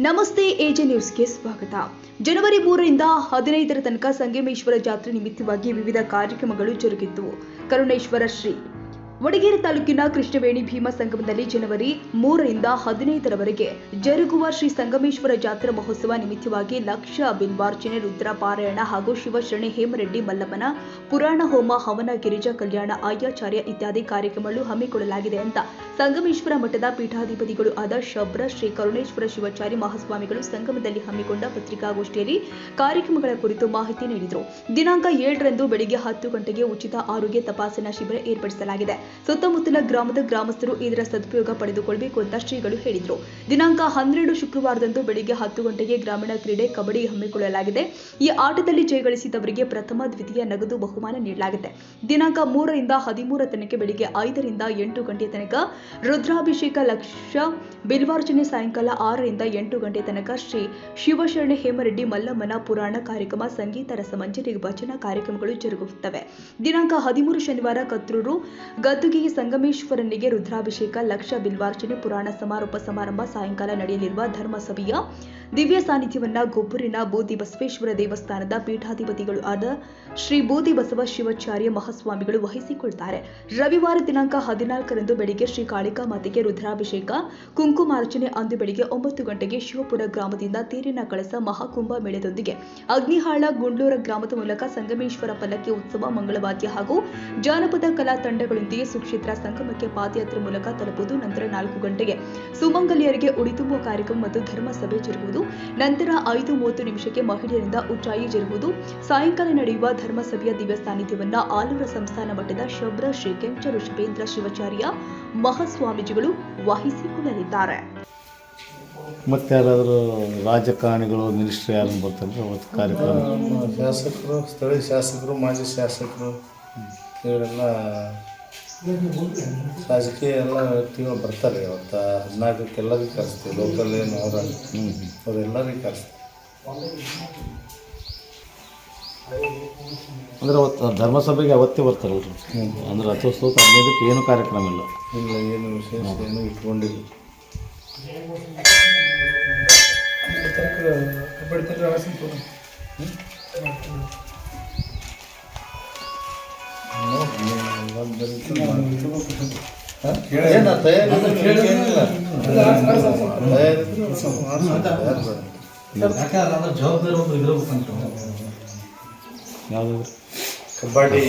ನಮಸ್ತೆ ಎಜೆ ನ್ಯೂಸ್ಗೆ ಸ್ವಾಗತ. ಜನವರಿ 3 ರಿಂದ 15ರ ತನಕ ಸಂಗಮೇಶ್ವರ ಜಾತ್ರೆ ನಿಮಿತ್ತವಾಗಿ ವಿವಿಧ ಕಾರ್ಯಕ್ರಮಗಳು ಜರುಗಿದ್ದವು. ಕರುಣೇಶ್ವರ ಶ್ರೀ ವಡಗೇರಿ ತಾಲೂಕಿನ ಕೃಷ್ಣವೇಣಿ ಭೀಮ ಸಂಗಮದಲ್ಲಿ ಜನವರಿ 3 ರಿಂದ 15ರವರೆಗೆ ಜರುಗುವ ಶ್ರೀ ಸಂಗಮೇಶ್ವರ ಜಾತ್ರಾ ಮಹೋತ್ಸವ ನಿಮಿತ್ತವಾಗಿ ಲಕ್ಷ ಬಿಲ್ವಾರ್ಚನೆ, ರುದ್ರ ಪಾರಾಯಣ ಹಾಗೂ ಶಿವಶರಣೆ ಹೇಮರೆಡ್ಡಿ ಮಲ್ಲಮ್ಮನ ಪುರಾಣ ಹೋಮ, ಹವನ, ಗಿರಿಜಾ ಕಲ್ಯಾಣ, ಆಯ್ಯಾಚಾರ್ಯ ಇತ್ಯಾದಿ ಕಾರ್ಯಕ್ರಮಗಳು ಹಮ್ಮಿಕೊಳ್ಳಲಾಗಿದೆ ಅಂತ ಸಂಗಮೇಶ್ವರ ಮಠದ ಪೀಠಾಧಿಪತಿಗಳು ಆದ ಶಬ್ರ ಶ್ರೀ ಕರುಣೇಶ್ವರ ಶಿವಾಚಾರ್ಯ ಮಹಾಸ್ವಾಮಿಗಳು ಸಂಗಮದಲ್ಲಿ ಹಮ್ಮಿಕೊಂಡ ಪತ್ರಿಕಾಗೋಷ್ಠಿಯಲ್ಲಿ ಕಾರ್ಯಕ್ರಮಗಳ ಕುರಿತು ಮಾಹಿತಿ ನೀಡಿದರು. ದಿನಾಂಕ 7ರಂದು ಬೆಳಿಗ್ಗೆ 10 ಗಂಟೆಗೆ ಉಚಿತ ಆರೋಗ್ಯ ತಪಾಸಣಾ ಶಿಬಿರ ಏರ್ಪಡಿಸಲಾಗಿದೆ. ಸುತ್ತಮುತ್ತಲ ಗ್ರಾಮದ ಗ್ರಾಮಸ್ಥರು ಇದರ ಸದುಪಯೋಗ ಪಡೆದುಕೊಳ್ಳಬೇಕು ಅಂತ ಶ್ರೀಗಳು ಹೇಳಿದರು. ದಿನಾಂಕ 12 ಶುಕ್ರವಾರದಂದು ಬೆಳಿಗ್ಗೆ 10 ಗಂಟೆಗೆ ಗ್ರಾಮೀಣ ಕ್ರೀಡೆ ಕಬಡ್ಡಿ ಹಮ್ಮಿಕೊಳ್ಳಲಾಗಿದೆ. ಈ ಆಟದಲ್ಲಿ ಜಯಗಳಿಸಿದವರಿಗೆ ಪ್ರಥಮ, ದ್ವಿತೀಯ ನಗದು ಬಹುಮಾನ ನೀಡಲಾಗಿದೆ. ದಿನಾಂಕ 3 ರಿಂದ 13 ತನಕ ಬೆಳಿಗ್ಗೆ 5 ರಿಂದ 8 ಗಂಟೆ ತನಕ ರುದ್ರಾಭಿಷೇಕ, ಲಕ್ಷ ಬಿಲ್ವಾರ್ಚನೆ, ಸಾಯಂಕಾಲ 6 ರಿಂದ 8 ಗಂಟೆ ತನಕ ಶ್ರೀ ಶಿವಶರಣೆ ಹೇಮರೆಡ್ಡಿ ಮಲ್ಲಮ್ಮನ ಪುರಾಣ ಕಾರ್ಯಕ್ರಮ, ಸಂಗೀತ, ರಸಮಂಜರಿ, ಭಜನಾ ಕಾರ್ಯಕ್ರಮಗಳು ಜರುಗುತ್ತವೆ. ದಿನಾಂಕ 13 ಶನಿವಾರ ಕತ್ರೂರು ಗದ್ದುಗೆಗೆ ಸಂಗಮೇಶ್ವರನಿಗೆ ರುದ್ರಾಭಿಷೇಕ, ಲಕ್ಷ ಬಿಲ್ವಾರ್ಚನೆ, ಪುರಾಣ ಸಮಾರೋಪ ಸಮಾರಂಭ. ಸಾಯಂಕಾಲ ನಡೆಯಲಿರುವ ಧರ್ಮಸಭೆಯ ದಿವ್ಯ ಸಾನ್ನಿಧ್ಯವನ್ನ ಗೊಬ್ಬೂರಿನ ಬೂದಿ ಬಸವೇಶ್ವರ ದೇವಸ್ಥಾನದ ಪೀಠಾಧಿಪತಿಗಳು ಆದ ಶ್ರೀ ಬೂದಿ ಬಸವ ಶಿವಾಚಾರ್ಯ ಮಹಾಸ್ವಾಮಿಗಳು ವಹಿಸಿಕೊಳ್ತಾರೆ. ರವಿವಾರ ದಿನಾಂಕ 14ರಂದು ಬೆಳಿಗ್ಗೆ ಶ್ರೀ ಕಾಳಿಕಾ ಮಾತೆಗೆ ರುದ್ರಾಭಿಷೇಕ, ಕುಂಕುಮಾರ್ಚನೆ. ಅಂದು ಬೆಳಿಗ್ಗೆ 9 ಗಂಟೆಗೆ ಶಿವಪುರ ಗ್ರಾಮದಿಂದ ತೇರಿನ ಕಳಸ ಮಹಾಕುಂಭ ಮೇಳದೊಂದಿಗೆ ಅಗ್ನಿಹಾಳ ಗುಂಡ್ಲೂರ ಗ್ರಾಮದ ಮೂಲಕ ಸಂಗಮೇಶ್ವರ ಪಲ್ಲಕ್ಕಿ ಉತ್ಸವ, ಮಂಗಳವಾದ್ಯ ಹಾಗೂ ಜಾನಪದ ಕಲಾ ತಂಡಗಳೊಂದಿಗೆ ಸುಕ್ಷೇತ್ರ ಸಂಗಮಕ್ಕೆ ಪಾದಯಾತ್ರೆ ಮೂಲಕ ತಲುಪುವುದು. ನಂತರ 4 ಗಂಟೆಗೆ ಸುಮಂಗಲಿಯರಿಗೆ ಉಡಿ ತುಂಬುವ ಕಾರ್ಯಕ್ರಮ ಮತ್ತು ಧರ್ಮಸಭೆ ಜರುಗುವುದು. ನಂತರ 5:30 ಮಹಿಳೆಯರಿಂದ ಉಚ್ಚಾಯಿ ಜರುಗುವುದು. ಸಾಯಂಕಾಲ ನಡೆಯುವ ಧರ್ಮಸಭೆಯ ದಿವ್ಯ ಸಾನ್ನಿಧ್ಯವನ್ನ ಆಲೂರ ಸಂಸ್ಥಾನ ಮಠದ ಶಬ್ರ ಶ್ರೀ ಕೆಂಚರು ಶಬೇಂದ್ರ ಶಿವಾಚಾರ್ಯ ಮಹಾಸ್ವಾಮೀಜಿಗಳು ವಹಿಸಿಕೊಳ್ಳಲಿದ್ದಾರೆ. ಮತ್ತೆ ಯಾರಾದರೂ ರಾಜಕಾರಣಿಗಳು, ಮಿನಿಸ್ಟ್ರಿ ಯಾರು ಬರ್ತಾರೆ ಅವತ್ತು ಕಾರ್ಯಕ್ರಮ? ಶಾಸಕರು, ಸ್ಥಳೀಯ ಶಾಸಕರು, ಮಾಜಿ ಶಾಸಕರು, ಇವರೆಲ್ಲ ರಾಜಕೀಯ ಎಲ್ಲ ವ್ಯಕ್ತಿಗಳು ಬರ್ತಾರೆ. ಅವತ್ತು 14ಕ್ಕೆ ಎಲ್ಲರಿಗೂ ಕರೆಸ್ತೀವಿ. ಲೋಕಲ್ ಏನು ಅವರೆಲ್ಲರಿಗೂ ಕರೆಸ್ತೀವಿ. ಅಂದರೆ ಅವತ್ತು ಧರ್ಮಸಭೆಗೆ ಅವತ್ತೇ ಬರ್ತಾರಲ್ರಿ? ಅಂದ್ರೆ ರಥೋತ್ಸವ 15ಕ್ಕೆ ಏನು ಕಾರ್ಯಕ್ರಮ ಇಲ್ಲ? ಇಲ್ಲ, ಏನು ವಿಶೇಷ ಏನು ಇಟ್ಕೊಂಡಿಲ್ಲ. ಜವಾಬ್ದಾರಿ ಒಬ್ರು ಇರಬೇಕಂತ. ಯಾವುದು? ಕಬಡ್ಡಿ.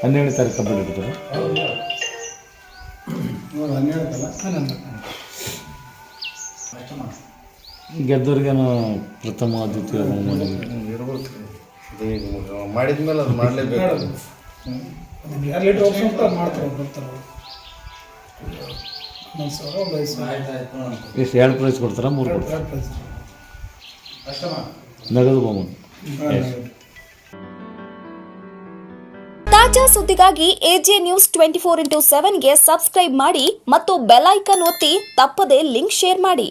12ನೇ ತಾರೀಕು ಕಬಡ್ಡಿ ಇಡ್ತಾರೆ. ಗೆದ್ದವ್ರಿಗೇನು ಪ್ರಥಮ, ದ್ವಿತೀಯ ಬಹುಮಾನ ಇರ್ಬೇಕು. ಮಾಡಿದ್ಮೇಲೆ ಅದು ಮಾಡಲೇಬೇಕು. ಎಷ್ಟು 2 ಪ್ರೈಸ್ ಕೊಡ್ತಾರ? 3 ಕೊಡ್ತಾರೆ ನಗದು ಬಹುಮಾನ. ತಾಜಾ ಸುದ್ದಿಗಾಗಿ ಎಜೆ ನ್ಯೂಸ್ 24x7ಗೆ ಸಬ್ಸ್ಕ್ರೈಬ್ ಮಾಡಿ ಮತ್ತು ಬೆಲ್ ಐಕಾನ್ ಒತ್ತಿ ತಪ್ಪದೇ ಲಿಂಕ್ ಶೇರ್ ಮಾಡಿ.